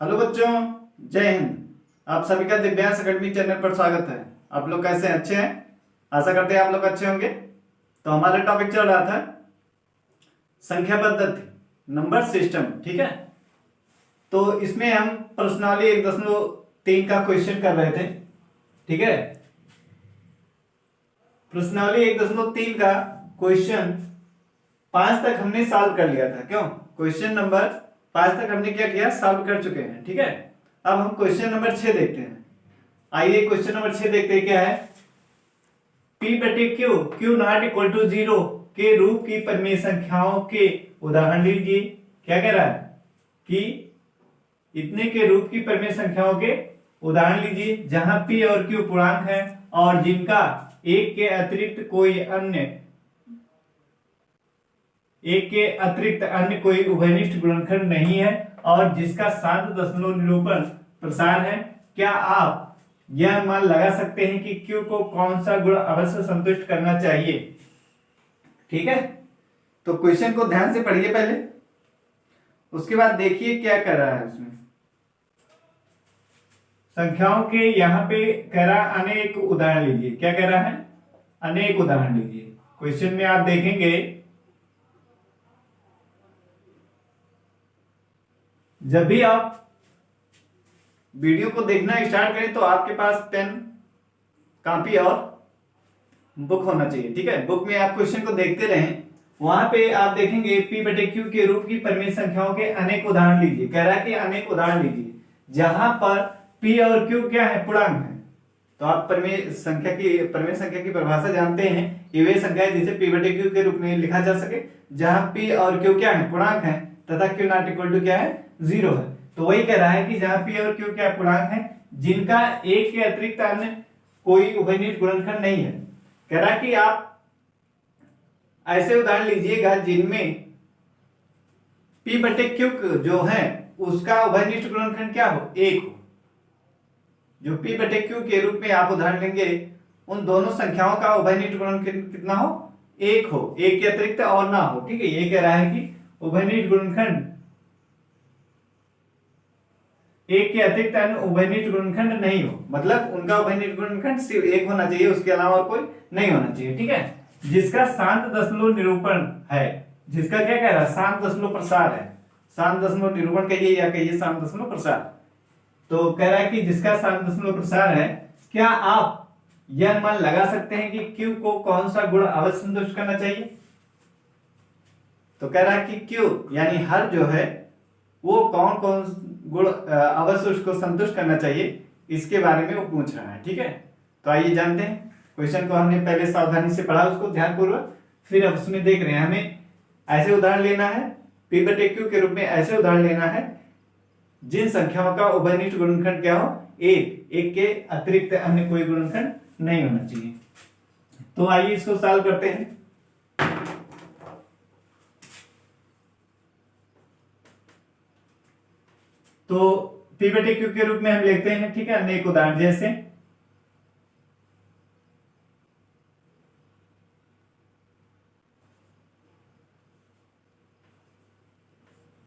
Hello बच्चों, जय हिंद। आप सभी का दिव्यांश अकेडमी चैनल पर स्वागत है। आप लोग कैसे हैं? अच्छे हैं? आशा करते हैं आप लोग अच्छे होंगे। तो हमारा टॉपिक चल रहा था संख्या पद्धति, नंबर सिस्टम। ठीक है, तो इसमें हम प्रश्नावली 1.3 का क्वेश्चन कर रहे थे। ठीक है, प्रश्नावली 1.3 का क्वेश्चन 5 तक हमने सॉल्व कर लिया था। क्यों? क्वेश्चन नंबर 5 तक हमने क्या किया, सॉल्व कर चुके हैं। ठीक है, अब हम क्वेश्चन नंबर 6 देखते हैं। आइए क्वेश्चन नंबर 6 देखते हैं। क्या है? P बटे Q, Q not equal to 0 के रूप की परिमेय संख्याओं के उदाहरण लीजिए। क्या कह रहा है कि इतने के रूप की परिमेय संख्याओं के उदाहरण लीजिए जहां P और Q पूर्णांक है और जिनका एक के अतिरिक्त कोई उभयनिष्ठ गुणनखंड नहीं है और जिसका शांत दशमलव निरूपण प्रसार है। क्या आप यह मान लगा सकते हैं कि Q को कौन सा गुण अवश्य संतुष्ट करना चाहिए? ठीक है, तो क्वेश्चन को ध्यान से पढ़िए पहले, उसके बाद देखिए क्या कर रहा है उसमें। संख्याओं के यहां पे कह रहा है अनेक उदाहरण लीजिए। क्या कह रहा है? अनेक उदाहरण लीजिए। क्वेश्चन में आप देखेंगे जब भी आप वीडियो को देखना स्टार्ट करें तो आपके पास पेन, कॉपी और बुक होना चाहिए। ठीक है, बुक में आप क्वेश्चन को देखते रहें। वहां पे आप देखेंगे P बटे Q के रूप की परिमेय संख्याओं के अनेक उदाहरण लीजिए। कह रहा है कि अनेक उदाहरण लीजिए जहां पर P और Q क्या है, पूर्णांक है। तो आप परिमेय संख्या की परिभाषा जानते हैं। ये वे संख्या है जिसे P बटे Q के रूप में लिखा जा सके जहां P और Q क्या है, पूर्णांक है तथा Q नॉट इक्वल टू क्या है, 0 है। तो वही कह रहा है कि जहां P और Q क्या पूर्णांक है जिनका एक के अतिरिक्त अन्य कोई उभयनिष्ठ गुणनखंड नहीं है। कह रहा है कि आप ऐसे उदाहरण लीजिएगा जिनमें P बटे Q जो है उसका उभयनिष्ठ गुणनखंड क्या हो, 1 हो। जो P बटे Q के रूप में आप उदाहरण लेंगे उन दोनों संख्याओं का उभयनिष्ठ गुणनखंड कितना हो, 1 हो, 1 के अतिरिक्त और ना हो। ठीक है, ये कह रहा है कि उभयनिष्ठ गुणनखंड एक के अतिरिक्त अन्य उभयनिष्ठ गुणनखंड नहीं हो, मतलब उनका उभयनिष्ठ गुणनखंड सिर्फ 1 होना चाहिए, उसके अलावा और कोई नहीं होना चाहिए। ठीक है, जिसका शांत दशमलव निरूपण है, जिसका क्या कह रहा है, शांत दशमलव प्रसार है। शांत दशमलव निरूपण कहिए या कहिए शांत दशमलव प्रसार। तो कह रहा है कि जिसका शांत दशमलव प्रसार है, क्या आप यह मान लगा सकते हैं कि Q को कौन सा गुण अवश्य संतुष्ट करना चाहिए? तो कह रहा है कि Q यानी हर जो है वो कौन कौन गुण अवश्य उसको संतुष्ट करना चाहिए, इसके बारे में वो पूछ रहा है। ठीक है, तो आइए जानते हैं। क्वेश्चन को हमने पहले सावधानी से पढ़ा, उसको ध्यानपूर्वक, फिर अब उसमें देख रहे हैं हमें ऐसे उदाहरण लेना है P बटे Q के रूप में, ऐसे उदाहरण लेना है जिन संख्याओं का उभयनिष्ठ गुणनखंड क्या हो, 1 के अतिरिक्त अन्य कोई गुणनखंड नहीं होना चाहिए। तो आइए इसको सॉल्व करते हैं। तो P बटे Q के रूप में हम लिखते हैं। ठीक है, अनेक उदाहरण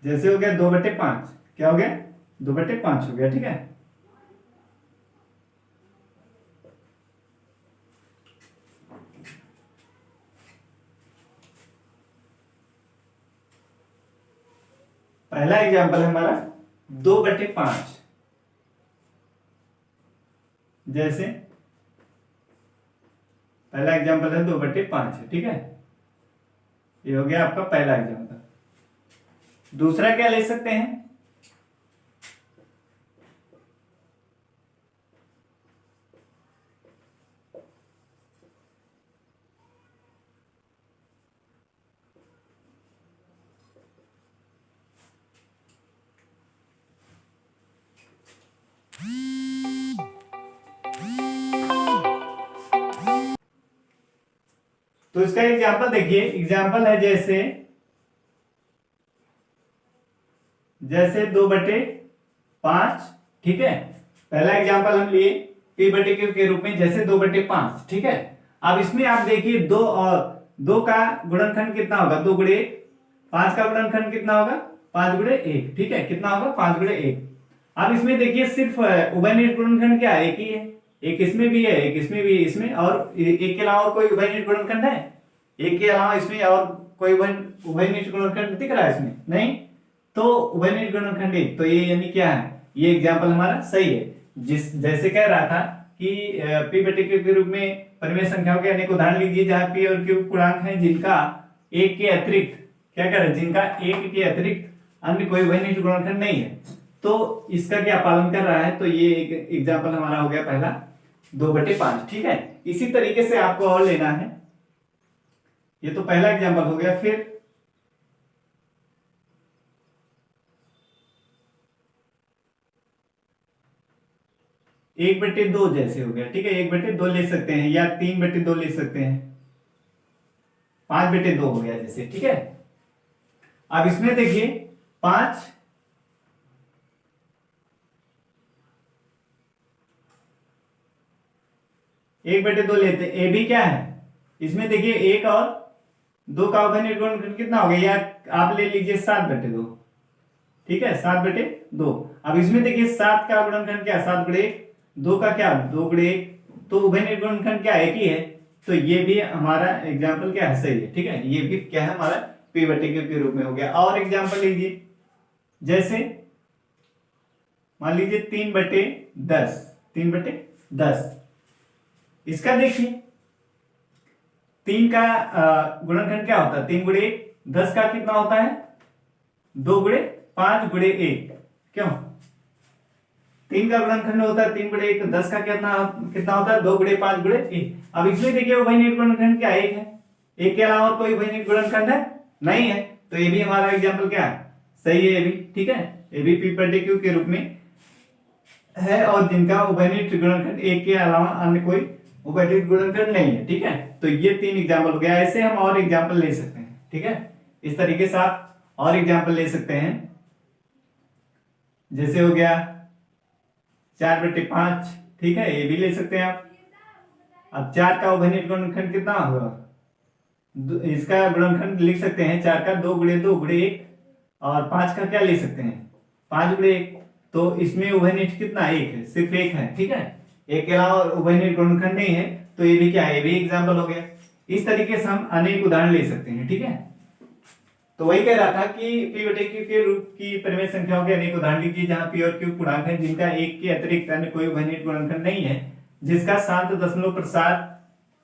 जैसे हो गया 2/5। क्या हो गया? 2/5 हो गया। ठीक है, पहला एग्जांपल है हमारा 2/5। जैसे पहला एग्जांपल है 2/5 है। ठीक है, ये हो गया आपका पहला एग्जांपल। दूसरा क्या ले सकते हैं? तो इसका एग्जाम्पल देखिए। एग्जाम्पल है जैसे 2/5। ठीक है, पहला एग्जाम्पल हम लिए P बटे Q के रूप में, जैसे 2/5। ठीक है, अब इसमें आप देखिए 2 और 2 का गुणनखंड कितना होगा, 2 गुणे 5 का गुणनखंड कितना होगा, 5 गुणे 1। ठीक है, कितना होगा, 5 गुणे 1। अब इसमें देखिए सिर्फ उभयनिष्ठ गुणनखंड क्या है, एक ही है, एक इसमें भी है, एक इसमें भी है, इसमें और एक के अलावा और कोई उभयनिष्ठ गुणनखंड है, एक के अलावा इसमें और कोई उभयनिष्ठ गुणनखंड दिख रहा है इसमें नहीं, तो उभयनिष्ठ गुणनखंड एक, तो ये यानी क्या है, ये एग्जाम्पल हमारा सही है। जिस जैसे कह रहा था कि पी बटे क्यू के रूप में परिमेय संख्याओं के अनेक उदाहरण लीजिए जहां पी और क्यू पूर्णांक हैं जिनका एक के अतिरिक्त क्या कर रहे हैं, जिनका एक के अतिरिक्त अन्य कोई उभयनिष्ठ गुणनखंड नहीं है, तो इसका क्या पालन कर रहा है, तो ये एक एग्जाम्पल हमारा हो गया पहला 2/5। ठीक है, इसी तरीके से आपको और लेना है, ये तो पहला एग्जाम्पल हो गया। फिर 1/2 जैसे हो गया, ठीक है, 1/2 ले सकते हैं या 3/2 ले सकते हैं, 5/2 हो गया जैसे, ठीक है। अब इसमें देखिए 5 1/2 लेते हैं, ए भी क्या है, इसमें देखिए 1 और 2 का उभयनिष्ठ गुणनखंड कितना हो गया, या आप ले लीजिए 7/2, ठीक है, 7/2। अब इसमें देखिए 7 का गुणनखंड क्या है, 7 × 2 का क्या, 2 × 1, तो उभयनिष्ठ गुणनखंड क्या एक ही है, तो ये भी हमारा एग्जाम्पल क्या है, सही है, ठीक है, ये भी क्या है हमारा p/q के रूप में हो गया। और एग्जाम्पल लीजिए, जैसे मान लीजिए 3/10, 3/10, इसका देखिए 3 का गुणनखंड क्या होता है, 3 × 1 10 का कितना होता है, 2 × 5 × 1, क्यों, 3 का गुणनखंड होता है 3 × 1, 10 का कितना कितना होता है, 2 × 5 × 1। अब इसमें देखिए उभयनिष्ठ गुणनखंड क्या एक है, एक के अलावा और कोई उभयनिष्ठ गुणनखंड है नहीं है, तो ये भी हमारा एग्जाम्पल क्या है, सही है ये भी, ठीक है, ये भी p/q के रूप में है और जिनका उभयनिष्ठ गुणनखंड एक के अलावा अन्य कोई उभयनिष्ठ गुणनखंड नहीं है, ठीक है। तो ये 3 एग्जाम्पल हो गया, ऐसे हम और एग्जाम्पल ले सकते हैं, ठीक है, इस तरीके से आप और एग्जाम्पल ले सकते हैं, जैसे हो गया 4/5, ठीक है, ये भी ले सकते हैं आप। अब 4 का उभयनिष्ठ गुणनखंड कितना होगा, इसका गुणनखंड लिख सकते हैं 4 का 2 × 2 × 1, और 5 का क्या ले सकते हैं 5 × 1, तो इसमें उभयनिष्ठ कितना एक है, सिर्फ एक है, ठीक है, एक के अलावा उभयनिष्ठ गुणनखंड नहीं है, तो ये भी क्या है, ये भी एग्जाम्पल हो गया। इस तरीके से हम अनेक उदाहरण ले सकते हैं, ठीक है। तो वही कह रहा था कि p/q के रूप की परिमेय संख्याओं के अनेक उदाहरण लीजिए जहां p और q पूर्णांक हैं जिनका एक के अतिरिक्त अन्य कोई उभयनिष्ठ गुणनखंड नहीं है, जिसका शांत दशमलव प्रसार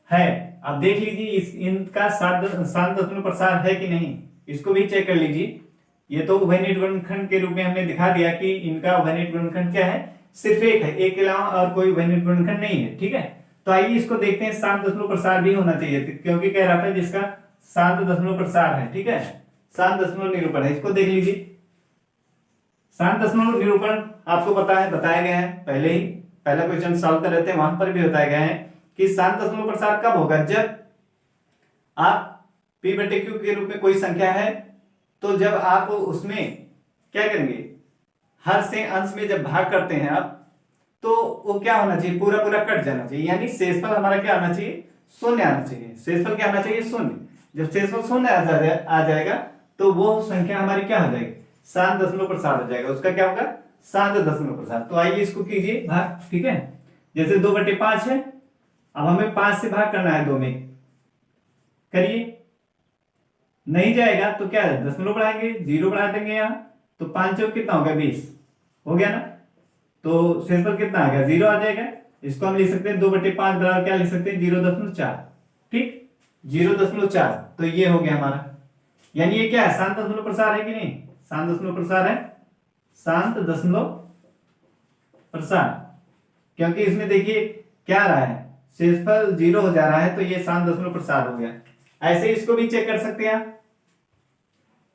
है। अब देख लीजिए इनका शांत दशमलव प्रसार है कि नहीं, इसको भी चेक कर लीजिए। ये तो उभयनिष्ठ गुणनखंड के रूप में हमने दिखा दिया कि इनका उभयनिष्ठ गुणनखंड क्या है, सिर्फ एक है, एक के अलावा और कोई उभयनिष्ठ गुणनखंड नहीं है, ठीक है। तो आइए इसको देखते हैं, शांत दशमलव प्रसार भी होना चाहिए, क्योंकि कह रहा था जिसका शांत दशमलव प्रसार है, ठीक है, शांत दशमलव निरूपण है, इसको देख लीजिए। शांत दशमलव निरूपण आपको पता है, बताया गया है पहले ही, पहला क्वेश्चन सॉल्व कर रहे थे वहां पर भी बताया गया है कि शांत दशमलव प्रसार कब होगा, जब आप p/q के रूप में कोई संख्या है, तो जब आप उसमें क्या करेंगे, हर से अंश में जब भाग करते हैं आप, तो वो क्या होना चाहिए, पूरा पूरा कट जाना चाहिए, यानी शेषफल हमारा क्या आना चाहिए, शून्य आना चाहिए, शेषफल क्या आना चाहिए, शून्य। जब शेषफल शून्य आ जाएगा तो वो संख्या हमारी क्या हो जाएगी, शांत दशमलव प्रसार हो जाएगा, उसका क्या होगा, शांत दशमलव प्रसार। तो आइए इसको कीजिए भाग, ठीक है, जैसे 2/5 है, अब हमें 5 से भाग करना है 2 में, करिए, नहीं जाएगा तो क्या है, दशमलव बढ़ाएंगे, 0 बढ़ा देंगे यहाँ, तो 5 चौक कितना हो गया, 20 हो गया ना, तो शेषफल कितना आ गया, 0 आ जाएगा। इसको हम लिख सकते हैं 2/5 बराबर क्या लिख सकते हैं, 0.4, ठीक, 0.4, तो ये हो गया हमारा, यानी ये क्या है, शांत दशमलव प्रसार है कि नहीं, शांत दशमलव प्रसार है, शांत दशमलव प्रसार, क्योंकि इसमें देखिए क्या रहा है, शेषफल 0 हो जा रहा है, तो ये शांत दशमलव प्रसार हो गया। ऐसे इसको भी चेक कर सकते हैं आप,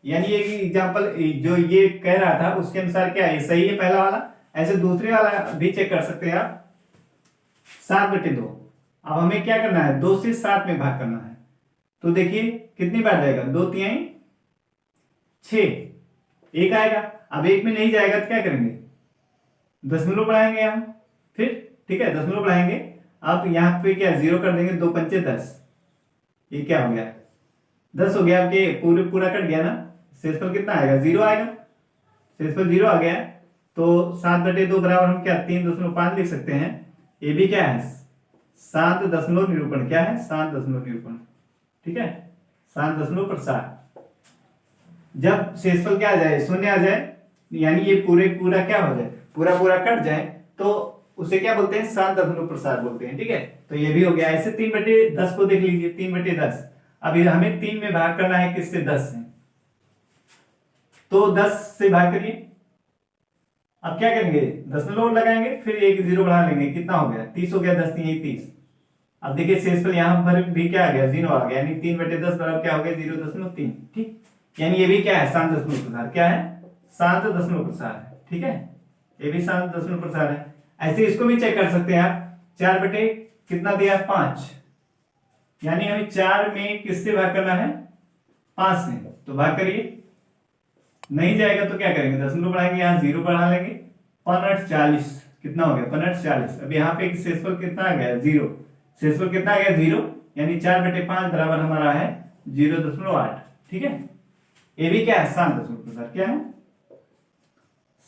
यानी ये एग्जांपल जो ये कह रहा था उसके अनुसार क्या है, सही है पहला वाला, ऐसे दूसरे वाला भी चेक कर सकते हैं आप, 7/2। अब हमें क्या करना है, 2 से 7 में भाग करना है, तो देखिए कितनी बार जाएगा, 2 × 3 = 6, एक आएगा। अब एक में नहीं जाएगा तो क्या करेंगे, दशमलव बढ़ाएंगे यहाँ, फिर ठीक है, दशमलव बढ़ाएंगे, अब यहाँ पे क्या 0 कर देंगे, 2 × 5 = 10, ये क्या हो गया, 10 हो गया, आपके पूरा कट गया ना, शेषफल कितना आएगा, 0 आएगा, शेषफल 0 आ गया, तो 7/2 बराबर हम क्या 3.5 लिख सकते हैं। ये भी क्या है, शांत दशमलव निरूपण। क्या है, शांत दशमलव निरूपण। ठीक है, शांत दशमलव प्रसार। जब शेषफल क्या आ जाए, शून्य आ जाए, यानी ये पूरा क्या हो जाए, पूरा पूरा कट जाए, तो उसे क्या बोलते हैं, शांत दशमलव प्रसार बोलते हैं। ठीक है, तो ये भी हो गया। ऐसे 3/10 को देख लीजिए, 3/10। अभी हमें 3 में भाग करना है, किससे, 10 से। तो 10 से भाग करिए। अब क्या करेंगे, दशमलव लगाएंगे, फिर एक जीरो बढ़ा लेंगे, कितना हो गया, 30 हो गया, 10 3 30। अब देखिए शेषफल यहाँ पर भी क्या आ गया, 0 आ गया, यानी 3/10 बराबर क्या हो गया, 0.3। ठीक, यानी ये भी क्या है, शांत दशमलव प्रसार। क्या है, शांत दशमलव प्रसार है। ठीक है, ये भी शांत दशमलव प्रसार है। ऐसे इसको भी चेक कर सकते हैं आप। 4 बटे कितना दिया, 5, यानी हमें 4 में किससे भाग करना है, 5 से। तो भाग करिए, नहीं जाएगा तो क्या करेंगे, दशमलव बढ़ाएंगे, यहाँ 0 बढ़ा लेंगे, 5 40। कितना हो गया, 5 40। अब यहाँ पे शेषफल कितना आ गया, 0। शेषफल कितना आ गया, 0, यानी 4/5 बराबर हमारा है 0.8। ठीक है, ये भी क्या है, शांत दशमलव प्रसार। क्या है,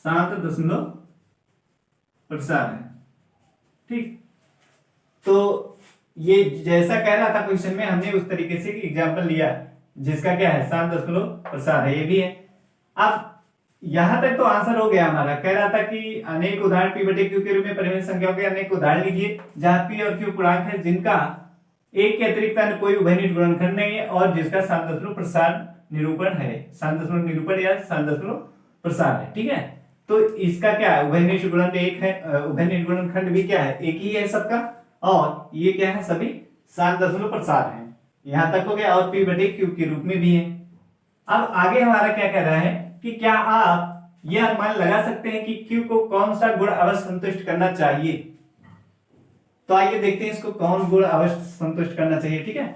शांत दशमलव प्रसार है। ठीक, तो ये जैसा कह रहा था क्वेश्चन में, हमने उस तरीके से एग्जांपल लिया जिसका क्या है, शांत दशमलव प्रसार है। ये भी है। अब यहां तक तो आंसर हो गया हमारा। कह रहा था कि अनेक उदाहरण P/Q के रूप में परिमेय संख्याओं के अनेक उदाहरण लीजिए जहां P और Q पूर्णांक है जिनका एक के अतिरिक्त अन्य कोई उभयनिष्ठ गुणनखंड नहीं है और जिसका शांत दशमलव प्रसार निरूपण है, शांत दशमलव निरूपण या शांत दशमलव प्रसार है। ठीक है, तो इसका क्या है, उभयनिष्ठ गुणन एक है, उभयनिष्ठ गुणनखंड भी क्या है, एक ही है सबका, और ये क्या है, सभी शांत दशमलव प्रसार है। यहां तक हो गया, और P/Q के रूप में भी है। अब आगे हमारा क्या कह रहा है कि क्या आप यह अनुमान लगा सकते हैं कि Q को कौन सा गुण अवश्य संतुष्ट करना चाहिए। तो आइए देखते हैं इसको, कौन गुण अवश्य संतुष्ट करना चाहिए। ठीक है,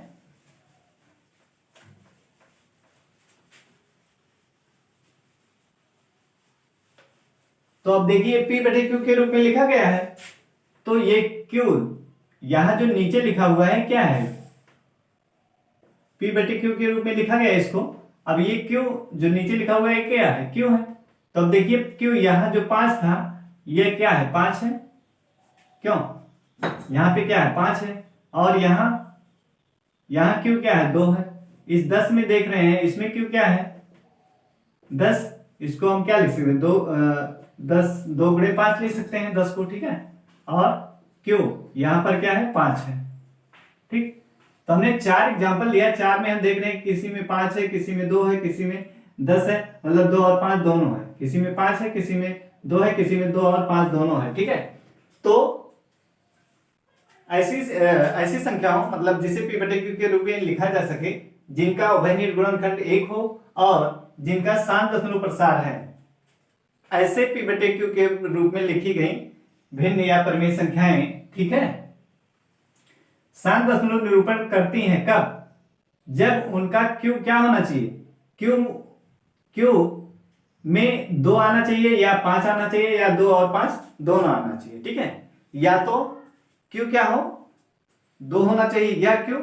तो अब देखिए P/Q के रूप में लिखा गया है, तो ये Q यहां जो नीचे लिखा हुआ है क्या है, P/Q के रूप में लिखा गया है इसको। अब ये Q जो नीचे लिखा हुआ है क्या है, Q है। तो अब देखिए Q यहां जो 5 था, ये क्या है, 5 है। क्यों, यहां पे क्या है, 5 है, और यहां Q क्या है, 2 है। इस 10 में देख रहे हैं, इसमें Q क्या है, 10। इसको हम क्या लिख सकते हैं, 10 2 गुणे 5 लिख सकते हैं 10 को। ठीक है, और Q यहां पर क्या है, 5 है। ठीक, तो हमने 4 एग्जांपल लिया। 4 में हम देख रहे हैं किसी में 5 है, किसी में 2 है, किसी में 10 है, मतलब 2 और 5 दोनों है। किसी में 5 है, किसी में 2 है, किसी में 2 और 5 दोनों है। ठीक है, तो ऐसी संख्याओं, मतलब जिसे P/Q के रूप में लिखा जा सके, जिनका उभयनिष्ठ गुणनखंड 1 हो और जिनका शांत दशमलव प्रसार है, ऐसे P/Q के रूप में लिखी गई भिन्न या परिमेय संख्याएं, ठीक है, शांत दशमलव निरूपण करती हैं कब, जब उनका Q क्या होना चाहिए, Q में 2 आना चाहिए या 5 आना चाहिए, या 2 और 5 दोनों आना चाहिए। ठीक है, या तो Q क्या हो, 2 होना चाहिए, या Q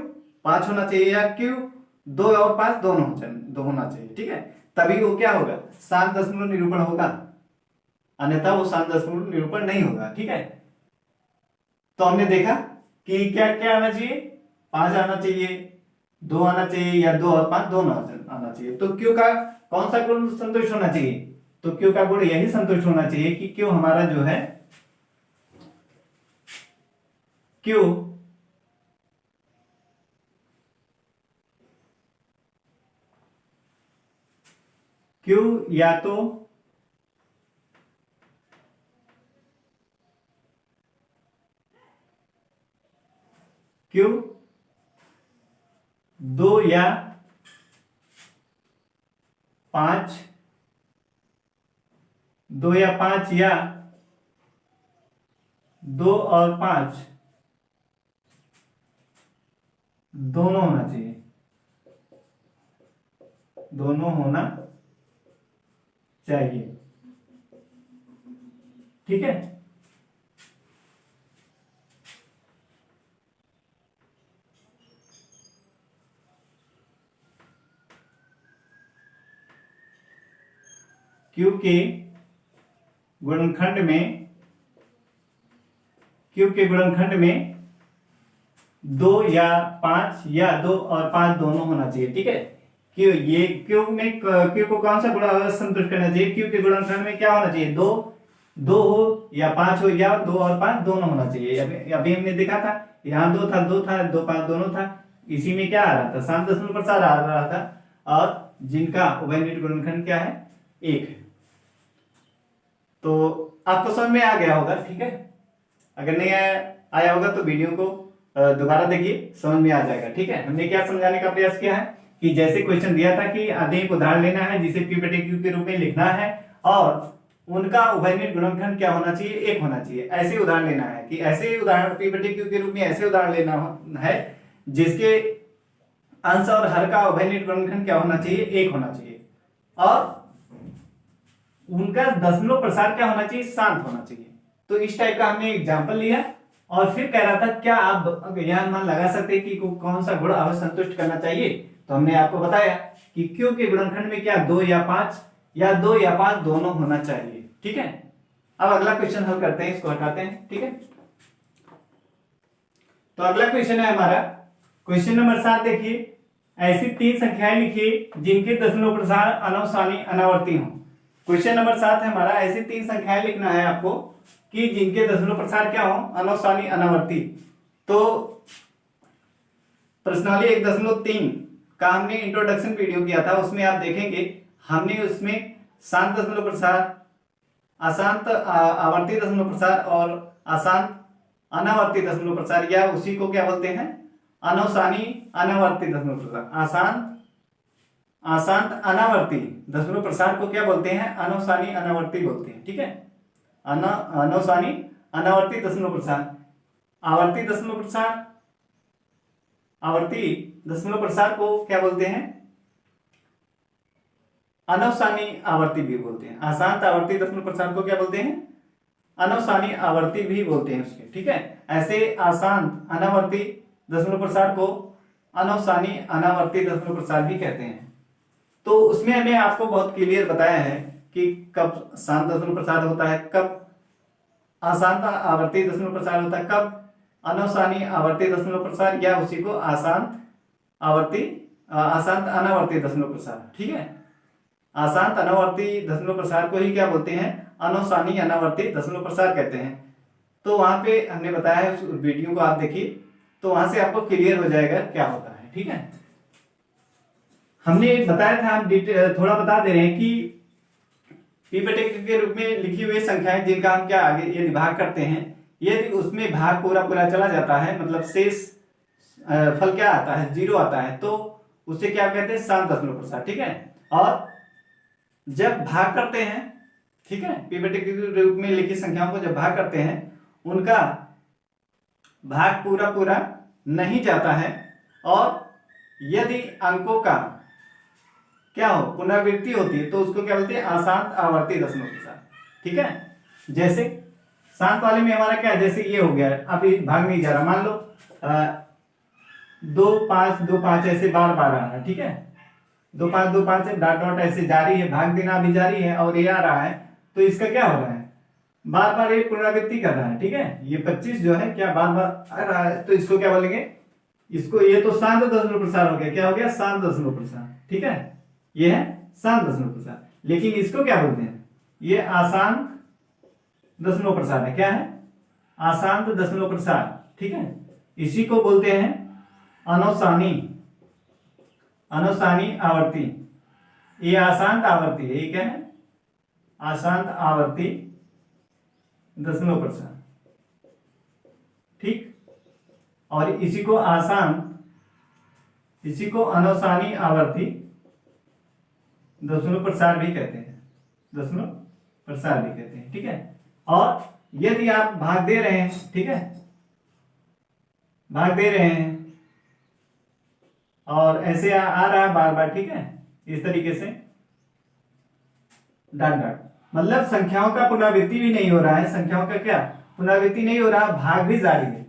5 होना चाहिए, या Q 2 और 5 दोनों होना चाहिए। ठीक है, तभी वो क्या होगा, शांत दशमलव निरूपण होगा, अन्यथा वो शांत दशमलव निरूपण नहीं होगा। ठीक है, तो हमने देखा कि क्या क्या आना चाहिए, 5 आना चाहिए, 2 आना चाहिए, या 2 और 5 दोनों आना चाहिए। तो Q का कौन सा गुण संतुष्ट होना चाहिए, तो Q का गुण यही संतुष्ट होना चाहिए कि Q हमारा जो है, Q या तो Q 2 या 5, 2 या 5, या 2 और 5 दोनों होना चाहिए, दोनों होना चाहिए। ठीक है, Q के गुणनखंड में क्यूब के गुणनखंड में 2 या 5 या 2 और 5 दोनों होना चाहिए। ठीक है, क्यों ये क्यूब में क्यूब को कौन सा गुणा संतुष्ट करना चाहिए? क्यूब के गुणनखंड में क्या होना चाहिए? 2 हो या 5 हो या 2 और 5 दोनों होना चाहिए। अभी हमने देखा था यहाँ 2 था 2 5 दोनों था। इसी में क्या आ रहा था? 7.4 आ रहा था और जिनका उभयनिष्ठ गुणनखंड क्या है? 1 है। तो आपको समझ में आ गया होगा। ठीक है, अगर नहीं आया होगा तो वीडियो को दोबारा देखिए, समझ में आ जाएगा। ठीक है, हमने क्या समझाने का प्रयास किया है कि जैसे क्वेश्चन दिया था कि एक उदाहरण लेना है जिसे P/Q के रूप में लिखना है और उनका उभयनिष्ठ गुणनखंड क्या होना चाहिए? 1 होना चाहिए। ऐसे उदाहरण लेना है कि ऐसे उदाहरण P/Q के रूप में ऐसे उदाहरण लेना है जिसके अंश और हर का उभयनिष्ठ गुणनखंड क्या होना चाहिए? 1 होना चाहिए और उनका दशमलव प्रसार क्या होना चाहिए? शांत होना चाहिए। तो इस टाइप का हमने एग्जांपल लिया और फिर कह रहा था क्या आप यह अनुमान लगा सकते हैं कि कौन सा गुण अवश्य संतुष्ट करना चाहिए? तो हमने आपको बताया कि क्यू के गुणनखंड में क्या 2 या 5 या 2 या 5 दोनों होना चाहिए। ठीक है, अब अगला क्वेश्चन हल करते हैं, इसको हटाते हैं। ठीक है, तो अगला क्वेश्चन है हमारा क्वेश्चन नंबर 7। देखिए, ऐसी 3 संख्याएं लिखिए जिनके दशमलव प्रसार अनवसानी अनावर्ती हो। क्वेश्चन नंबर 7 है हमारा, ऐसी 3 संख्याएं लिखना है आपको कि जिनके दशमलव प्रसार क्या हो? अनवसानी अनावर्ती। तो प्रश्नावली 1.3 का हमने इंट्रोडक्शन वीडियो किया था, उसमें आप देखेंगे हमने उसमें शांत दशमलव प्रसार, अशांत आवर्ती दशमलव प्रसार और अशांत अनावर्ती दशमलव प्रसार या उसी को क्या बोलते हैं? अनवसानी अनावर्ती दशमलव प्रसार। अशांत अनावर्ती दशमलव प्रसार को क्या बोलते हैं? अनवसानी अनावर्ती बोलते हैं। ठीक है, अनवसानी अनावर्ती दशमलव प्रसार। आवर्ती दशमलव प्रसार को क्या बोलते हैं? अनवसानी आवर्ती भी बोलते हैं। अशांत आवर्ती दशमलव प्रसार को क्या बोलते हैं? अनवसानी आवर्ती भी बोलते हैं उसके। ठीक है, ऐसे अशांत अनावर्ती दशमलव प्रसार को अनवसानी अनावर्ती दशमलव प्रसार भी कहते हैं। तो उसमें हमने आपको बहुत क्लियर बताया है कि कब शांत दशमलव प्रसार होता है, कब अशांत आवर्ती दशमलव प्रसार होता है, कब अनवसानी आवर्ती दशमलव प्रसार या उसी को अशांत अनावर्ती दशमलव प्रसार। ठीक है, अशांत अनावर्ती दशमलव प्रसार को ही क्या बोलते हैं? अनवसानी अनावर्ती दशमलव प्रसार कहते हैं। तो वहां पे हमने बताया है, उस वीडियो को आप देखिए तो वहां से आपको क्लियर हो जाएगा क्या होता है। ठीक है, हमने बताया था, हम थोड़ा बता दे रहे हैं कि P/Q के रूप में लिखी हुई संख्याएं जिनका हम क्या आगे यदि भाग करते हैं, यदि उसमें भाग पूरा चला जाता है, मतलब शेष फल क्या आता है? 0 आता है, तो उसे क्या कहते हैं? शांत दशमलव प्रसार। ठीक है, और जब भाग करते हैं, ठीक है, P/Q के रूप में लिखी संख्याओं को जब भाग करते हैं, उनका भाग पूरा नहीं जाता है और यदि अंकों का क्या हो? पुनरावृत्ति होती है, तो उसको क्या बोलते हैं? अशांत आवर्ती दशमलव प्रसार। ठीक है, जैसे शांत वाले में हमारा क्या है? जैसे ये हो गया, अभी भाग नहीं जा रहा, मान लो 2 5 2 5 ऐसे बार आ रहा है। ठीक है, 2 5 2 5 डॉट ऐसे जारी है, भाग देना भी जारी है और ये आ रहा है, तो इसका क्या हो रहा है? बार ये पुनरावृत्ति कर रहा है। ठीक है, ये 25 जो है क्या बार आ रहा है, तो इसको क्या बोलेंगे? इसको, ये तो शांत दशमलव प्रसार हो गया। क्या हो गया? शांत दशमलव प्रसार। ठीक है, ये है शांत दशमलव प्रसार। लेकिन इसको क्या बोलते हैं? ये अशांत दशमलव प्रसार है। क्या है? अशांत दशमलव प्रसार। ठीक है, इसी को बोलते हैं अनवसानी आवर्ती। ये अशांत आवर्ती है। ये क्या है? अशांत आवर्ती दशमलव प्रसार। ठीक, और इसी को अनवसानी आवर्ती दशमलव प्रसार भी कहते हैं। दशमलव प्रसार भी कहते हैं। ठीक है, और यदि आप भाग दे रहे हैं, ठीक है, भाग दे रहे हैं और ऐसे आ रहा है बार, ठीक है, इस तरीके से डॉट, मतलब संख्याओं का पुनरावृत्ति भी नहीं हो रहा है। संख्याओं का क्या पुनरावृत्ति नहीं हो रहा, भाग भी जारी है।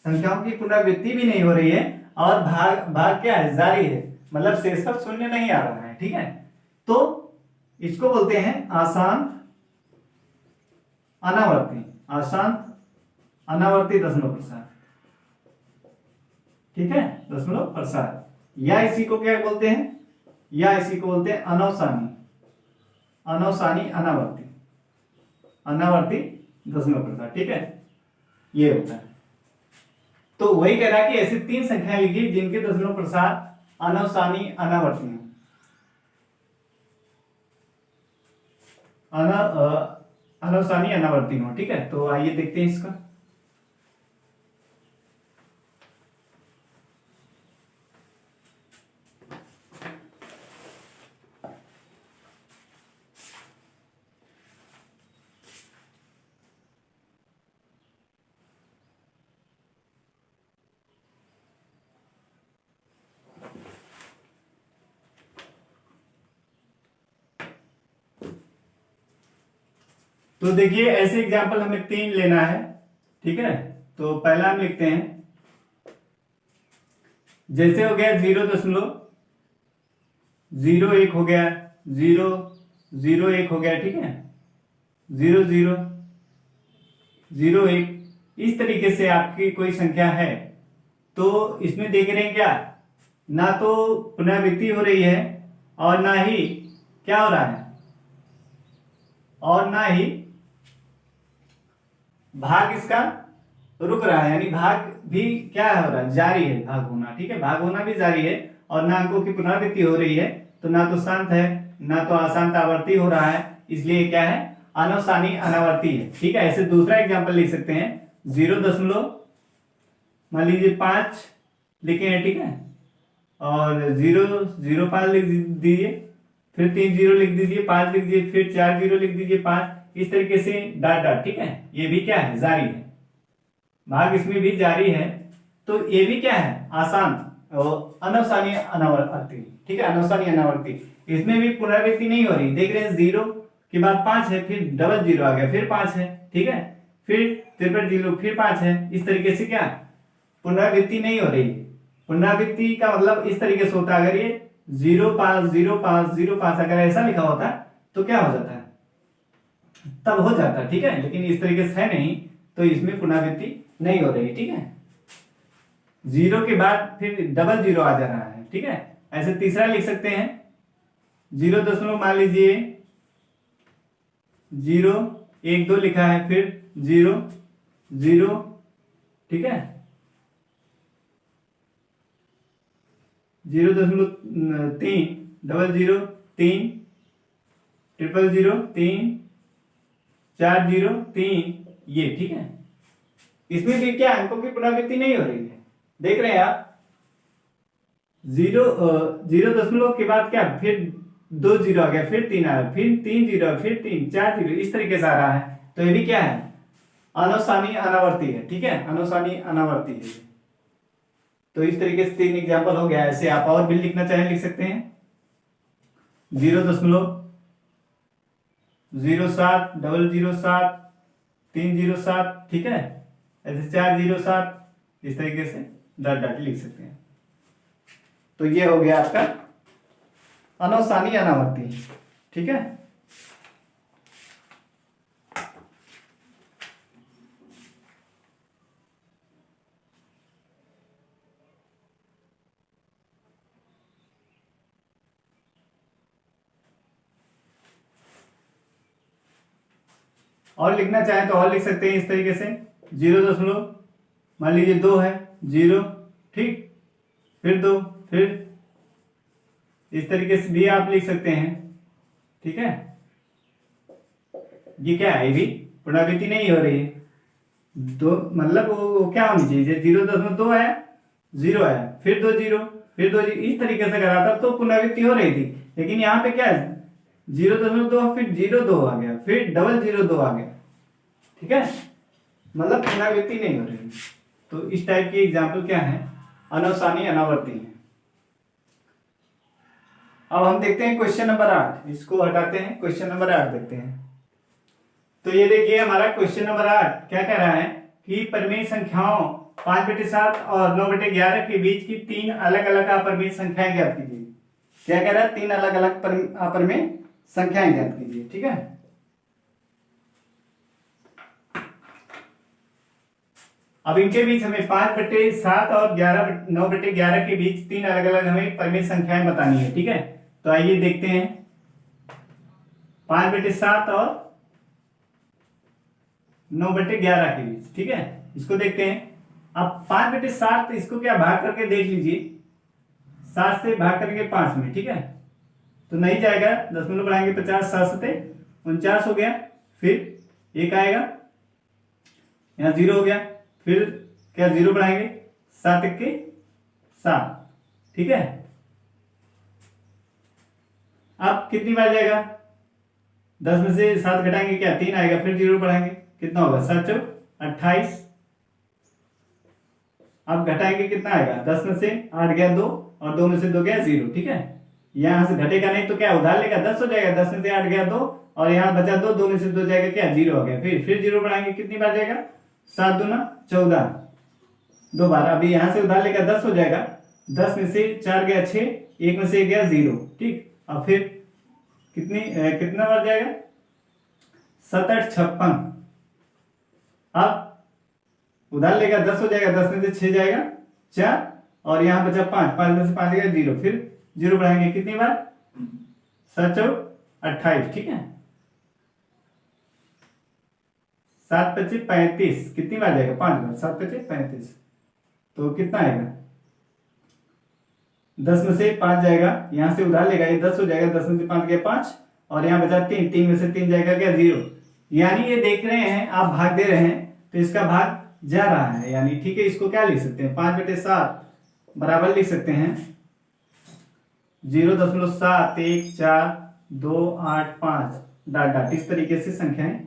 संख्याओं की पुनरावृत्ति भी नहीं हो रही है और भाग क्या है? जारी है, मतलब शेषफल 0 नहीं आ रहा है। ठीक है, तो इसको बोलते हैं अशांत अनावर्ती, अशांत अनावर्ती दशमलव प्रसार, ठीक है, दशमलव प्रसार। या इसी को क्या बोलते हैं, या इसी को बोलते हैं अनवसानी, अनवसानी अनावर्ती, अनावर्ती दशमलव प्रसार, ठीक है, ये होता है। तो वही कह रहा है कि ऐसी 3 संख्याएं लिखिए जिनके दशमलव प्रसार अनवसानी अनावर्ती हो, अनवसानी अनावर्ती हो, ठीक है। तो आइए देखते हैं इसका। तो देखिए ऐसे एग्जाम्पल हमें 3 लेना है, ठीक है। तो पहला हम लिखते हैं, जैसे हो गया 0.01 हो गया, 0.01 हो गया, ठीक है, 0.001, इस तरीके से आपकी कोई संख्या है तो इसमें देख रहे हैं क्या, ना तो पुनरावृत्ति हो रही है और ना ही क्या हो रहा है, और ना ही भाग इसका रुक रहा है, यानी भाग भी क्या हो रहा है, जारी है भाग होना, ठीक है, भाग होना भी जारी है। और ना अंकों की पुनरावृत्ति हो रही है, तो ना तो शांत है ना तो अशांत आवर्ती हो रहा है, इसलिए क्या है, अनवसानी अनावर्ती है, ठीक है। ऐसे दूसरा एग्जांपल लिख सकते हैं, मान लीजिए 5 लिखे हैं, ठीक है, और 0.05 लिख दीजिए, फिर 3 जीरो लिख दीजिए, 5 लिख दीजिए, फिर 4 जीरो लिख दीजिए, 5, इस तरीके से डॉट डॉट, ठीक है। ये भी क्या है, जारी है, भाग इसमें भी जारी है। तो ये भी क्या है, अशांत और अनवसानी अनावर्ती, ठीक है, अनवसानी अनावर्ती। इसमें भी पुनरावृत्ति नहीं हो रही, देख रहे हैं 0 के बाद 5 है, फिर डबल 0 आ गया, फिर 5 है, ठीक है, फिर 63 0, फिर 5 है, इस तरीके से क्या पुनरावृत्ति नहीं हो रही। पुनरावृत्ति का मतलब इस तरीके से होता है, अगर ये 0.5 0.5 0.5 अगर ऐसा लिखा होता तो क्या हो जाता है, तब हो जाता है, ठीक है, लेकिन इस तरीके से है नहीं, तो इसमें पुनरावृत्ति नहीं हो रही, ठीक है। 0 के बाद फिर डबल 0 आ जा रहा है, ठीक है। ऐसे तीसरा लिख सकते हैं, 0 मान लीजिए 0.12 लिखा है, फिर 0.0, ठीक है, 0.3 00 3 000 3 4 0 3, ये ठीक है। इसमें भी क्या अंकों की पुनरावृत्ति नहीं हो रही है, देख रहे हैं आप, 0 के बाद क्या, फिर 2 जीरो आ गया, फिर 3 आ गया, फिर 3 जीरो, फिर 3 4 जीरो, इस तरीके से आ रहा है। तो ये भी क्या है, अनवसानी अनावर्ती है, ठीक है, अनवसानी अनावर्ती है। तो इस तरीके से 3 एग्जाम्पल हो गया। ऐसे आप और भी लिखना चाहें लिख सकते हैं, 0.07 007 307, ठीक है, ऐसे 407, इस तरीके से डॉट डॉट लिख सकते हैं। तो ये हो गया आपका अनवसानी अनावर्ती, ठीक है। और लिखना चाहें तो और लिख सकते हैं इस तरीके से, 0 मान लीजिए 2 है, 0, ठीक, फिर 2, फिर इस तरीके से भी आप लिख सकते हैं, ठीक है। ये क्या है, ये भी पुनरावृत्ति नहीं हो रही है, 2 मतलब वो क्या होनी चाहिए, 0.2 आया, 0 आया, फिर 2 जीरो, फिर 2 जीरो, इस तरीके से करा था तो पुनरावृत्ति हो रही थी। लेकिन यहाँ पे क्या है, 0.2 फिर 0.2 आ गया, फिर डबल 0.2 आ गया, ठीक है, मतलब पुनरावृत्ति नहीं हो रही। तो इस टाइप की एग्जाम्पल क्या है, अनवसानी अनावर्ती है। अब हम देखते हैं क्वेश्चन नंबर 8, इसको हटाते हैं, क्वेश्चन नंबर 8 देखते हैं। तो ये देखिए हमारा क्वेश्चन नंबर 8 क्या कह रहा है कि परिमेय संख्याओं 5/7 और 9/11 के बीच की 3 अलग अलग अपरिमेय संख्याएं ज्ञात कीजिए। क्या कह रहा है, 3 अलग अलग अपरिमेय संख्याएं ज्ञात कीजिए, ठीक है। अब इनके बीच हमें 5/7 और 9/11 के बीच तीन अलग अलग हमें परिमेय संख्याएं बतानी है, ठीक है। तो आइए देखते हैं 5/7 और 9/11 के बीच, ठीक है। इसको देखते हैं। अब 5/7 इसको क्या भाग करके देख लीजिए, 7 से भाग करके 5 में, ठीक है। तो नहीं जाएगा, दशमलव बढ़ाएंगे 50, 7 से 49 हो गया। फिर एक आएगा, यहाँ 0 हो गया। फिर क्या 0 बढ़ाएंगे, 7 1 के 7, ठीक है। अब कितनी बार जाएगा, 10 में से 7 घटाएंगे क्या, 3 आएगा। फिर 0 बढ़ाएंगे, कितना होगा, 7 4 28। अब घटाएंगे कितना आएगा, 10 में से 8 गया 2 और 2 में से 2 गया 0, ठीक है। यहां से घटेगा नहीं तो क्या उधार लेगा, 10 हो जाएगा। 10 में से 8 गया 2 और यहाँ बचा 2, 2 में से 2 जाएगा क्या, 0 हो गया। फिर 0 बढ़ाएंगे, कितनी बार जाएगा, 7 दूना 14, 2 बार। अभी यहाँ से उधार लेगा 10 हो जाएगा। 10 में से 4 गया 6, 1 में से 1 गया 0, ठीक। अब फिर कितना बार जाएगा, 7 8 56। अब उधार लेगा 10 हो जाएगा। 10 में से 6 जाएगा 4 और यहाँ बचा 5, 5 में से 5 गया 0। फिर 0 बढ़ाएंगे, कितनी बार, 7 4 28, ठीक है। 7 5 35, कितनी बार जाएगा, 5 बार। 7 5 35, तो कितना आएगा, 10 में से 5 जाएगा। यहां से उधार लेगा, ये 10 हो जाएगा। 10 में से 5 गया 5 और यहाँ बचा 3, 3 में से 3 जाएगा क्या, 0। यानी ये देख रहे हैं आप, भाग दे रहे हैं तो इसका भाग जा रहा है, यानी ठीक है। इसको क्या लिख सकते हैं, 5/7 बराबर लिख सकते हैं 0.71425 डाट डाट। इस तरीके से संख्याएं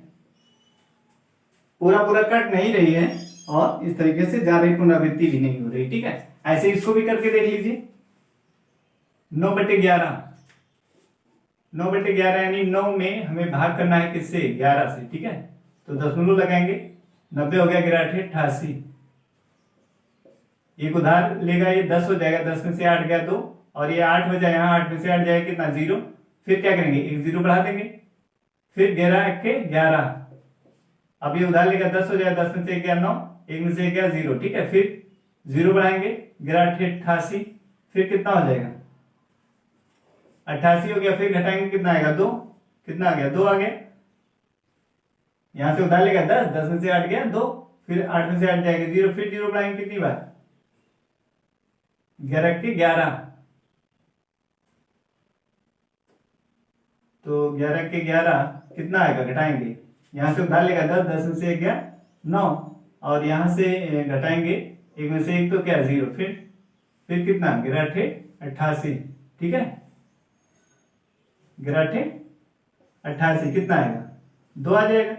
पूरा कट नहीं रही है और इस तरीके से जा रही, पुनरावृत्ति भी नहीं हो रही, ठीक है। ऐसे इसको भी करके देख लीजिए। 9/11, 9/11 यानी 9 में हमें भाग करना है किससे, 11 से, ठीक है। तो दशमलव लगाएंगे, 90 हो गया, 11 88। एक उधार लेगा, ये 10 हो जाएगा। 10 में से 8 गया 2 और ये 8 बचा, यहाँ 8 में से 8 जाएगा कितना, 0। फिर क्या करेंगे, एक 0 बढ़ा देंगे। फिर 11 1 के 11। अब ये उधार लेगा, 10 हो जाएगा। 10 में से 1 गया 9, 1 में से 1 गया 0, ठीक है। फिर 0 बढ़ाएंगे, 11 88। फिर कितना हो जाएगा, 88 हो गया। फिर घटाएंगे, कितना आएगा, 2, कितना आ गया, 2 आ गया। यहां से उधार लेगा 10, 10 में से 8 गया 2, फिर 8 में से 8 जाएगा 0। फिर 0 बढ़ाएंगे, कितनी बार, 11 के 11। तो 11 के 11 कितना आएगा, घटाएंगे। यहां से उधार लेगा 10, 10 में से 1 गया 9 और यहां से घटाएंगे, 1 में से 1 तो क्या, 0। फिर कितना, 11 88, ठीक है। 11 88 कितना आएगा, 2 आ जाएगा।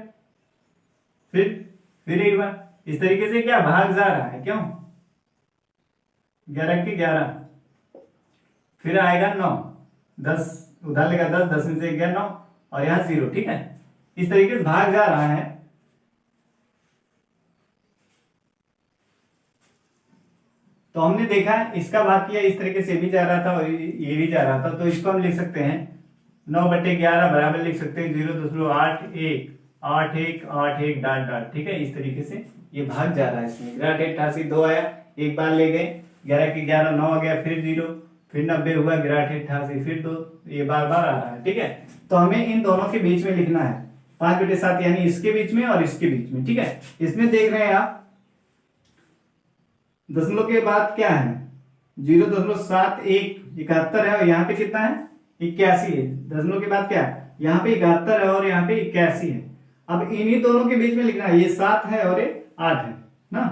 फिर एक बार इस तरीके से क्या भाग जा रहा है, क्यों, 11 के 11। फिर आएगा 9, 10 उधार लेगा 10, 10 में से 1 गया 9 और यहाँ 0, ठीक है। इस तरीके से भाग जा रहा है। तो हमने देखा इसका भाग किया, इस तरीके से भी जा रहा था और ये भी जा रहा था। तो इसको हम लिख सकते हैं 9/11 बराबर लिख सकते हैं 0.818181 डाट डाट, ठीक है। इस तरीके से ये भाग जा रहा है। इसमें 88 2 आया, एक बार ले गए, 11 के 11 9 आ गया, फिर 0, फिर 90 हुआ, 88 फिर 2, ये बार बार आ रहा है, ठीक है। तो हमें इन दोनों के बीच में लिखना है 5/7, यानी इसके बीच में और इसके बीच में, ठीक है। इसमें देख रहे हैं आप, दशमलव के बाद क्या है, 0.71 है और यहाँ पे कितना है, 81 है। दशमलव के बाद क्या है, यहाँ पे 71 है और यहाँ पे 81 है। अब इन्हीं दोनों के बीच में लिखना है, ये 7 है और ये 8 है ना,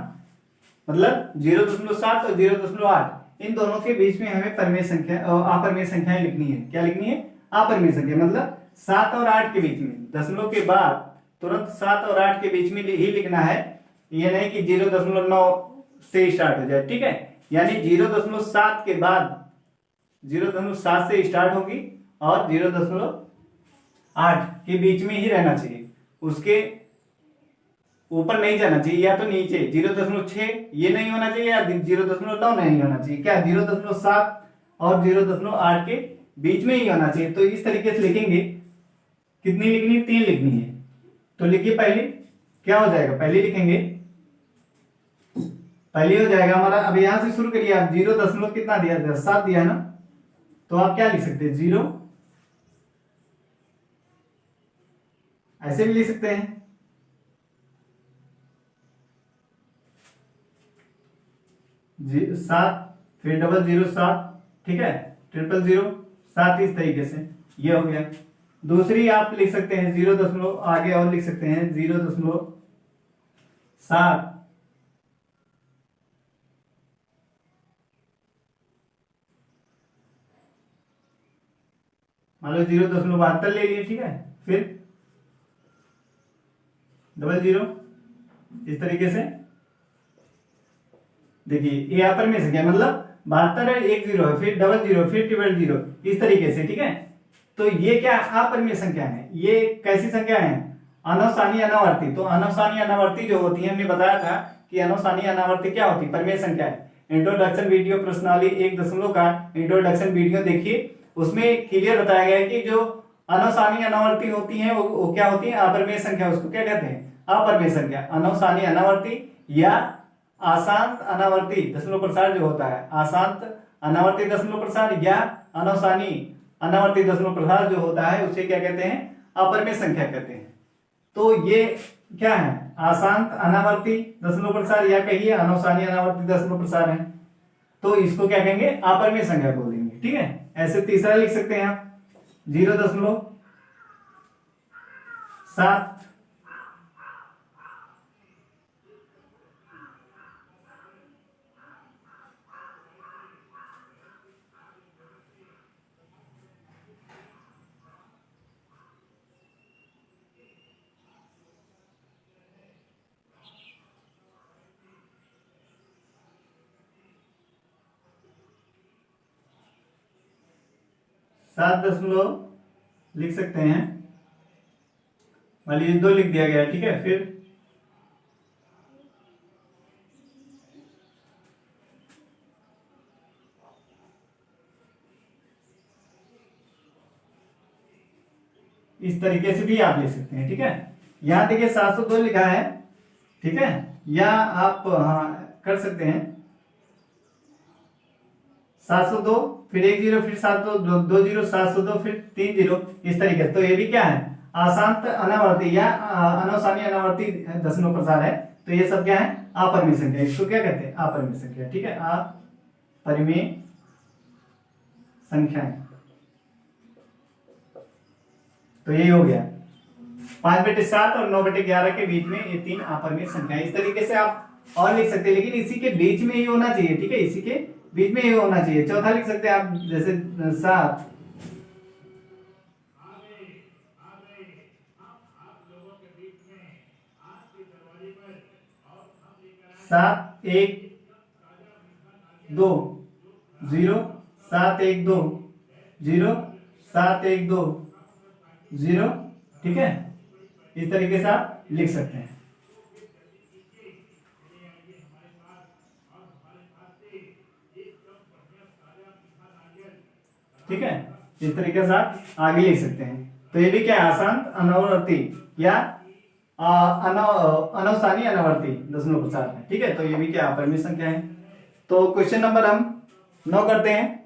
मतलब 0.7 और 0.8, इन दोनों के बीच में हमें परिमेय संख्या अपरिमेय संख्याएं लिखनी है। क्या लिखनी है, अपरिमेय संख्या, मतलब 7 और 8 के बीच में, दशमलव के बाद तुरंत 7 और 8 के बीच में ही लिखना है। ये नहीं कि 0.9 से स्टार्ट हो जाए, ठीक है। यानी 0.7 के बाद 0.7 से स्टार्ट होगी और 0.8 के बीच में ही रहना चाहिए, उसके ऊपर नहीं जाना चाहिए, या तो नीचे 0.6 ये नहीं होना चाहिए, या 0.9 नहीं होना चाहिए। क्या 0.7 और 0.8 के बीच में ही होना चाहिए। तो इस तरीके से लिखेंगे। कितनी लिखनी है, 3 लिखनी है। तो लिखिए, पहले क्या हो जाएगा, पहले लिखेंगे पहले हो जाएगा हमारा। अब यहां से शुरू करिए आप, 0 दशमलव कितना दिया था, 7 दिया है ना, तो आप क्या लिख सकते हैं, 0 ऐसे भी लिख सकते हैं, सात, फिर डबल जीरो 7, ठीक है, ट्रिपल जीरो 7, इस तरीके से ये हो गया। दूसरी आप लिख सकते हैं 0 दशमलव आगे और लिख सकते हैं 0.7, मान लो 0.72 ले लिए, ठीक है, फिर डबल जीरो इस तरीके से। देखिए ये यहाँ में संख्या मतलब 72 है, एक जीरो है, फिर डबल जीरो, फिर ट्रिपल जीरो, इस तरीके से, ठीक है। तो ये क्या अपरिमेय संख्या है, ये कैसी संख्या है, अनवसानी अनावर्ती। तो अनवसानी अनावर्ती जो होती है, हमने बताया था कि अनवसानी अनावर्ती क्या होती है, परिमेय संख्या है। इंट्रोडक्शन वीडियो प्रश्नावली 1 का इंट्रोडक्शन वीडियो देखिए, उसमें क्लियर बताया गया है कि जो अनवसानी अनावर्ती होती है वो क्या होती है, अपरिमेय संख्या, उसको क्या कहते हैं, अपरिमेय संख्या। अनवसानी अनावर्ती या आशांत अनावर्ती दशमलव प्रसार जो होता है, आशांत अनावर्ती दशमलव प्रसार या अनवसानी अनावर्ती दशमलव प्रसार जो होता है, उसे क्या कहते हैं, अपरिमेय संख्या कहते हैं। तो ये क्या है, आशांत अनावर्ती दशमलव प्रसार या कहिए अनवसानी अनावर्ती दशमलव प्रसार है, तो इसको क्या कहेंगे, अपरिमेय संख्या बोल देंगे, ठीक है। ऐसे तीसरा लिख सकते हैं आप 0.7, 7 दशमलव लिख सकते हैं, मान लीजिए 2 लिख दिया गया, ठीक है, फिर इस तरीके से भी आप ले सकते हैं, ठीक है। यहां देखिए 702 लिखा है, ठीक है, या आप हाँ कर सकते हैं 702, फिर 1 जीरो, फिर 702, 2 जीरो, 702, फिर 3 जीरो, इस तरीके से। तो ये भी क्या है, आशांत अनावर्ती या अनवसानी अनावर्ती दशमलव प्रसार है। तो ये सब क्या है, अपरिमेय संख्या, इसको क्या कहते हैं, अपरिमेय संख्या, ठीक है, अपरिमेय संख्या। तो यही हो गया 5/7 और 9/11 के बीच में ये 3 अपरिमेय संख्या। इस तरीके से आप और लिख सकते हैं, लेकिन इसी के बीच में ही होना चाहिए, ठीक है, इसी के बीच में ही होना चाहिए। चौथा लिख सकते हैं आप, जैसे 7, 7 1 2 0, 7 1 2 0, 7 1 2 0, ठीक है, इस तरीके से आप लिख सकते हैं, ठीक है, इस तरीके से आप आगे लिख सकते हैं। तो ये भी क्या है, आशांत अनावर्ती या अनवसानी अनावर्ती दशमलव प्रसार है, ठीक है। तो ये भी क्या अपरिमेय संख्या है। तो क्वेश्चन नंबर हम 9 करते हैं।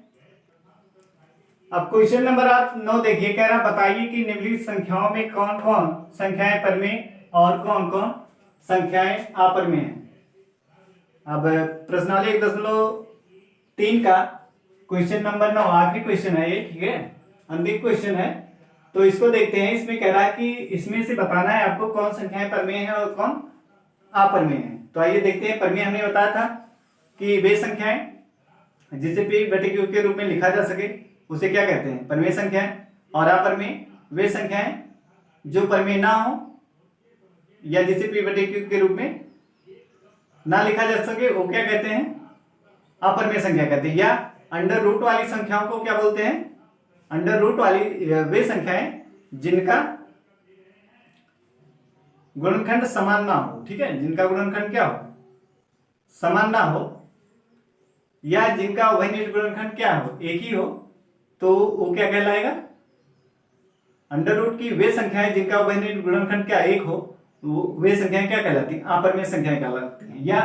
अब क्वेश्चन नंबर आप 9 देखिए, कह रहा बताइए कि निम्नलिखित संख्याओं में कौन कौन संख्याएं परिमेय और कौन कौन संख्याएं अपरिमेय हैं। अब प्रश्नावली 1.3 का क्वेश्चन नंबर 9 आखिरी क्वेश्चन है ये, ठीक है, अंतिम क्वेश्चन है। तो इसको देखते हैं। इसमें कह रहा है कि इसमें से बताना है आपको कौन संख्याएं परिमेय है और कौन अपरिमेय है। तो आइए देखते हैं। परिमेय हमने बताया था कि वे संख्याएं जिसे p बटे q के रूप में लिखा जा सके उसे क्या कहते हैं, परिमेय संख्याएं। और अपरिमेय वे संख्याएं जो परिमेय ना हो या जिसे p बटे q के रूप में ना लिखा जा सके वो क्या कहते हैं, अपरिमेय संख्या कहते हैं। या अंडर रूट वाली संख्याओं को क्या बोलते हैं, अंडर रूट वाली वे संख्याएं जिनका गुणनखंड समान ना हो, ठीक है, जिनका गुणनखंड क्या हो, समान ना हो, या जिनका उभयनिष्ठ गुणनखंड क्या हो, एक ही हो, तो वो क्या कहलाएगा, अंडर रूट की वे संख्याएं जिनका उभयनिष्ठ गुणनखंड क्या एक हो, वे संख्याएं क्या कहलाती हैं, अपरिमेय संख्याएं कहलाती हैं। या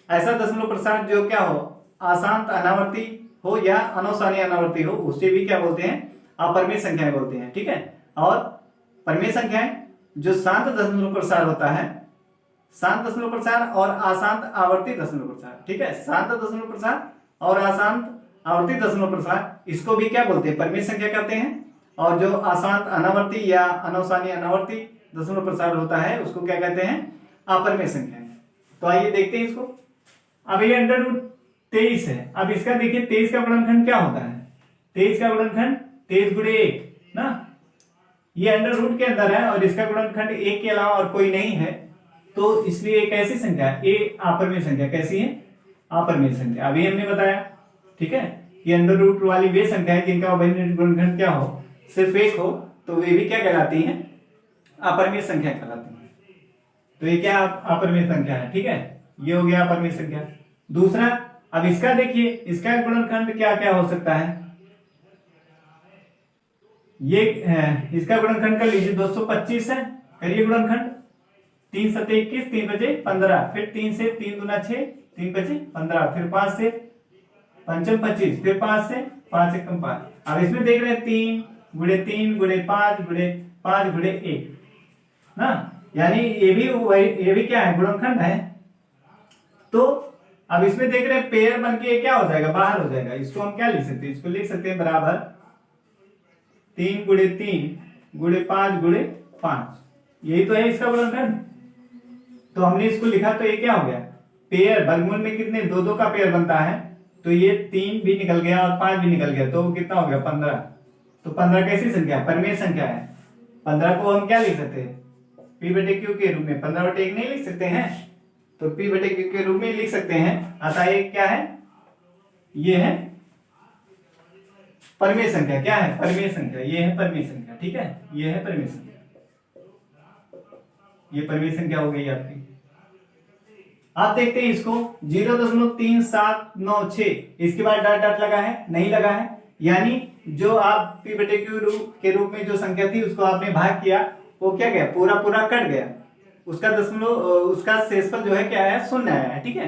ऐसा दशमलव प्रसार जो क्या हो, अशांत अनावर्ती हो या अनवसानी अनावर्ती हो, उसे भी क्या बोलते हैं, अपरिमेय संख्याएं बोलते हैं। ठीक है, और परिमेय संख्याएं जो शांत दशमलव प्रसार होता है, शांत दशमलव प्रसार और अशांत आवर्ती दशमलव प्रसार। ठीक है, शांत दशमलव प्रसार और अशांत आवर्ती दशमलव प्रसार, इसको भी क्या बोलते हैं, परिमेय संख्या कहते हैं। और जो अशांत अनावर्ती या अनवसानी अनावर्ती दशमलव प्रसार होता है, उसको क्या कहते हैं, अपरिमेय संख्या। तो आइए देखते हैं इसको। अब ये √23 है। अब इसका देखिए 23 का गुणनखंड क्या होता है, 23 का गुणनखंड 23 गुणे 1 ना, ये अंडर रूट के अंदर है और इसका गुणनखंड 1 के अलावा और कोई नहीं है, तो इसलिए एक ऐसी संख्या है, ये अपरिमेय संख्या। कैसी है, अपरिमेय संख्या। अभी हमने बताया, ठीक है, कि अंडर रूट वाली वे संख्या है जिनका उभयनिष्ठ गुणनखंड क्या हो, सिर्फ 1 हो, तो वे भी क्या कहलाती हैं, अपरिमेय संख्या कहलाती हैं। तो ये क्या अपरिमेय संख्या है। ठीक है, ये हो गया अपरिमेय संख्या। दूसरा, अब इसका देखिए, इसका गुणनखंड क्या क्या हो सकता है, ये इसका गुणनखंड कर लीजिए 225 है, करिए गुणनखंड। 3 7 21, 3 बजे 15, फिर 3 से 3 दूना 6, 3 बजे 15, फिर 5 से पंचम 25, फिर 5 से 5 एकम 5। अब इसमें देख रहे हैं 3 गुणे 3 गुणे 5 गुणे 5 गुणे 1 ना, यानी ये भी क्या है, गुणनखंड है। तो अब इसमें देख रहे हैं पेयर बन के क्या हो जाएगा, बाहर हो जाएगा। इसको हम क्या लिख सकते हैं, इसको लिख सकते हैं बराबर 3 गुणे 3 गुणे 5 गुणे 5, यही तो है इसका गुणनखंड। तो हमने इसको लिखा, तो ये क्या हो गया, पेयर वर्गमूल में कितने, 2 2 का पेयर बनता है, तो ये 3 भी निकल गया और 5 भी निकल गया, तो कितना हो गया, 15। तो 15 कैसी संख्या, परिमेय संख्या है। 15 को हम क्या लिख सकते हैं, p/q के रूप में, 15/1 नहीं लिख सकते हैं, तो p/q के रूप में लिख सकते हैं। अतः ये क्या है, ये है परिमेय संख्या। क्या है, परिमेय संख्या, ये है परिमेय संख्या। ठीक है, ये है परिमेय संख्या, ये परिमेय संख्या हो गई आपकी। आप देखते हैं इसको 0.3796, इसके बाद डॉट डॉट लगा है, नहीं लगा है, यानी जो आप p/q के रूप में जो संख्या थी उसको आपने भाग किया, वो क्या गया, पूरा पूरा कट गया, उसका दशमलव, उसका शेषफल जो है क्या है, 0 आया है। ठीक है,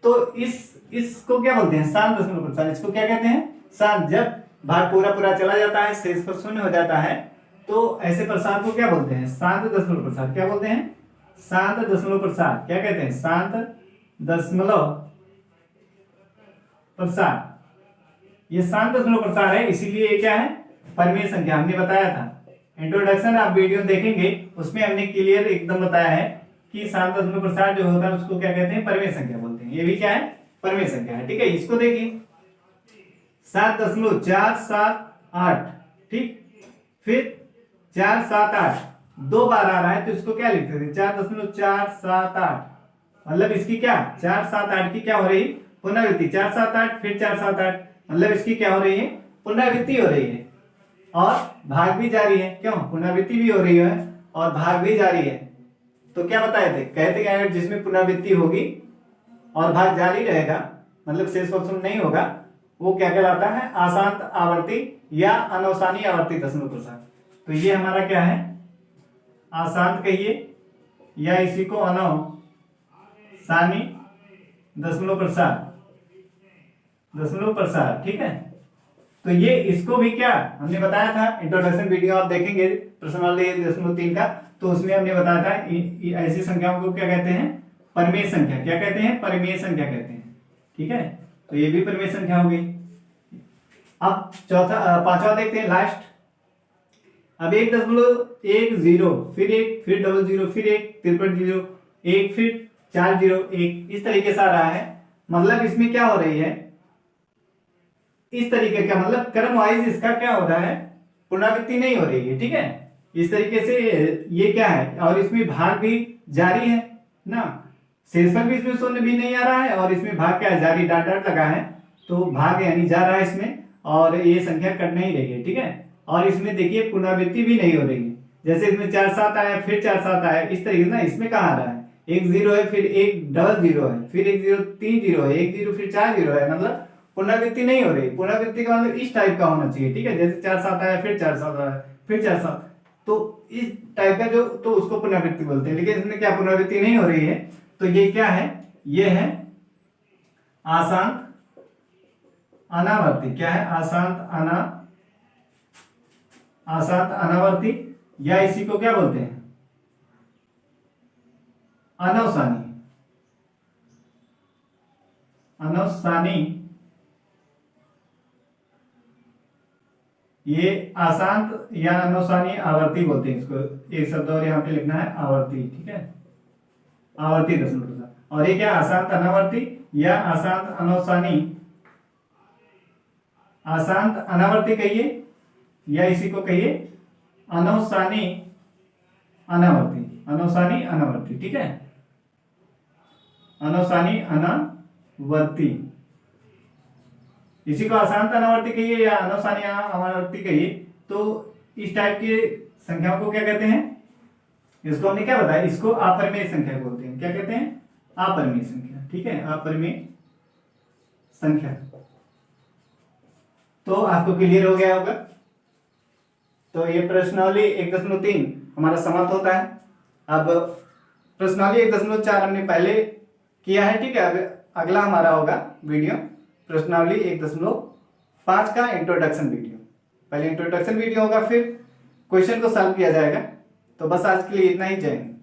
तो इसको क्या बोलते हैं, शांत दशमलव प्रसार। इसको क्या कहते हैं, शांत। जब भाग पूरा पूरा चला जाता है, शेषफल 0 हो जाता है, तो ऐसे प्रसार को क्या बोलते हैं, शांत दशमलव प्रसार। क्या बोलते हैं, शांत दशमलव प्रसार। क्या कहते हैं, शांत दशमलव प्रसार। ये शांत दशमलव प्रसार है, इसीलिए ये क्या है, परिमेय संख्या। हमने बताया था इंट्रोडक्शन, आप वीडियो देखेंगे, उसमें हमने क्लियर एकदम बताया है कि शांत दशमलव प्रसार जो होता है उसको क्या कहते हैं, परिमेय संख्या बोलते हैं। ये भी क्या है, परिमेय संख्या है। ठीक है, इसको देखिए 7.478, ठीक, फिर 478 2 बार आ रहा है, तो इसको क्या लिखते थे, 4.478, मतलब इसकी क्या, 478 की क्या हो रही, पुनरावृत्ति। 478 फिर 478, मतलब इसकी क्या हो रही है, पुनरावृत्ति हो रही है, और भाग भी जारी है। क्यों, पुनरावृत्ति भी हो रही है और भाग भी जारी है। तो क्या बताए थे, कहते क्या है, जिसमें पुनरावृत्ति होगी और भाग जारी रहेगा, मतलब शेषफल 0 नहीं होगा, वो क्या कहलाता है, अशांत आवर्ती या अनवसानी आवर्ती दशमलव प्रसार। तो ये हमारा क्या है, अशांत कहिए या इसी को अनवसानी दशमलव प्रसार। ठीक है, तो ये इसको भी क्या हमने बताया था, इंट्रोडक्शन वीडियो आप देखेंगे प्रश्नावली 0.3 का, तो उसमें हमने बताया था ऐसी संख्याओं को क्या कहते हैं, परिमेय संख्या। क्या कहते हैं, परिमेय संख्या कहते हैं। ठीक है, तो ये भी परिमेय संख्या हो गई। अब पांचवा देखते हैं, लास्ट। अब 1.10, फिर 1, फिर 00, फिर 1, 53 1, फिर 401, इस तरीके से आ रहा है। मतलब इसमें क्या हो रही है, इस तरीके का, मतलब क्रम वाइज इसका क्या हो रहा है, पुनरावृत्ति नहीं हो रही है। ठीक है, इस तरीके से ये क्या है, और इसमें भाग भी जारी है ना, शेषफल भी इसमें 0 भी नहीं आ रहा है, और इसमें भाग क्या है, जारी, डॉट डॉट लगा है, तो भाग यानी जा रहा है इसमें, और ये संख्या कट नहीं रही है। ठीक है, और इसमें देखिए पुनरावृत्ति भी नहीं हो रही है, जैसे इसमें 4-7 आया, फिर 4-7 आया, इस तरीके से ना, इसमें कहाँ आ रहा है, 1 0 है, फिर 1 00 है, फिर 1 0 3 0 है, 1 0 फिर 4 0 है, मतलब पुनरावृत्ति नहीं हो रही। पुनरावृत्ति का मतलब इस टाइप का होना चाहिए। ठीक है, जैसे 4-7 आया, फिर 4-7 आया, फिर 4-7, तो इस टाइप का जो, तो उसको पुनरावृत्ति बोलते हैं। लेकिन इसमें क्या पुनरावृत्ति नहीं हो रही है, तो ये क्या है, ये है आशांत अनावर्ती, क्या है? आशांत अनावर्ती, या इसी को क्या बोलते हैं? अनवसानी। अनवसानी, ये आशांत या अनवसानी आवर्ती बोलते हैं इसको। एक शब्द और यहाँ पे लिखना है, आवर्ती, ठीक है, आवर्ती दशमलव के साथ। और ये क्या? आशांत अनावर्ती या आशांत अनवसानी। आशांत अनावर्ती कहिए या इसी को कहिए अनवसानी अनावर्ती, अनवसानी अनावर्ती, ठीक है, अनवसानी अनावर्ती। इसी को अशांत अनावर्ती कहिए या अनवसानी अनावर्ती कहिए। तो इस टाइप की संख्याओं को क्या कहते हैं? इसको हमने क्या बताया? इसको अपरिमेय संख्या बोलते हैं। क्या कहते हैं? अपरिमेय संख्या, ठीक है, अपरिमेय संख्या। तो आपको क्लियर हो गया होगा। तो ये प्रश्नावली 1.3 हमारा समाप्त होता है। अब प्रश्नावली 1.4 हमने पहले किया है, ठीक है। अब अगला हमारा होगा वीडियो प्रश्नावली 1.5 का इंट्रोडक्शन वीडियो। पहले इंट्रोडक्शन वीडियो होगा, फिर क्वेश्चन को सॉल्व किया जाएगा। तो बस आज के लिए इतना ही। जय हिंद।